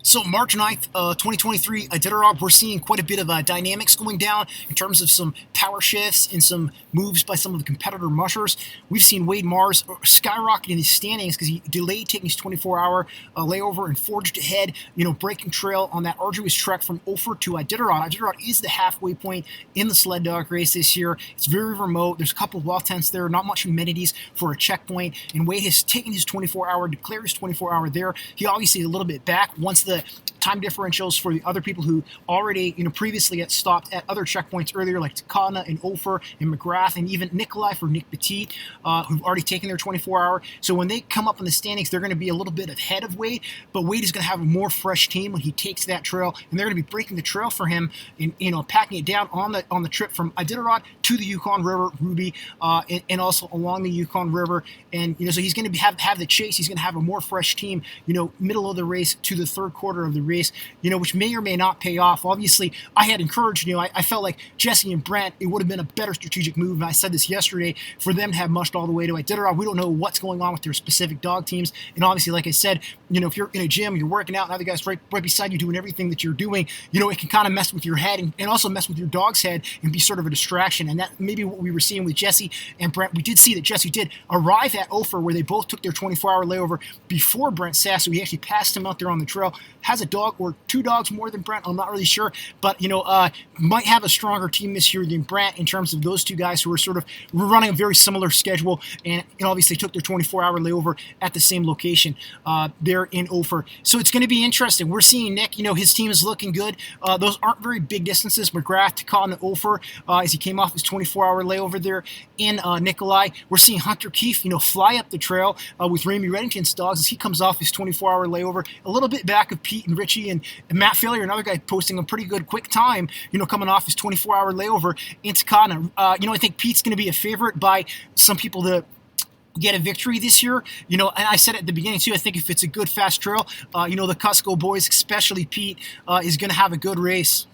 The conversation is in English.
So March 9th, 2023, Iditarod, we're seeing quite a bit of dynamics going down in terms of some power shifts and some moves by some of the competitor mushers. We've seen Wade Mars skyrocket in his standings because he delayed taking his 24-hour layover and forged ahead, breaking trail on that arduous trek from Ophir to Iditarod. Iditarod is the halfway point in the sled dog race this year. It's very remote. There's a couple of wall tents there, not much amenities for a checkpoint, and Wade has taken his 24-hour, declared his 24-hour there. He obviously is a little bit back once the time differentials for the other people who already, previously had stopped at other checkpoints earlier, like Takotna and Ophir and McGrath, and even Nikolai for Nick Petit, who've already taken their 24-hour. So when they come up in the standings, they're going to be a little bit ahead of Wade, but Wade is going to have a more fresh team when he takes that trail, and they're going to be breaking the trail for him and, packing it down on the trip from Iditarod to the Yukon River, Ruby, and also along the Yukon River. And, so he's going to have the chase. He's going to have a more fresh team, middle of the race to the third quarter of the race, which may or may not pay off. Obviously, I had encouraged, I felt like Jesse and Brent, it would have been a better strategic move, and I said this yesterday, for them to have mushed all the way to Iditarod. We don't know what's going on with their specific dog teams, and obviously, like I said, if you're in a gym, you're working out, and other guys right beside you doing everything that you're doing, it can kind of mess with your head and also mess with your dog's head and be sort of a distraction, and that maybe what we were seeing with Jesse and Brent. We did see that Jesse did arrive at Ophir, where they both took their 24-hour layover before Brent Sass, so he actually passed him out there on the trail. Has a dog or two dogs more than Brent, I'm not really sure, but might have a stronger team this year than Brent in terms of those two guys who were running a very similar schedule and obviously took their 24-hour layover at the same location there in Ophir. So it's going to be interesting. We're seeing Nick, his team is looking good. Those aren't very big distances. McGrath, Takotna, and Ophir, as he came off his 24-hour layover there in Nikolai. We're seeing Hunter Keefe, fly up the trail with Ramey Reddington's dogs as he comes off his 24-hour layover, a little bit back of Pete and Richie, and Matt Failure, another guy posting a pretty good quick time, coming off his 24-hour layover in Takotna. I think Pete's going to be a favorite by some people to get a victory this year, and I said at the beginning too, I think if it's a good fast trail, the Cusco boys, especially Pete, is going to have a good race.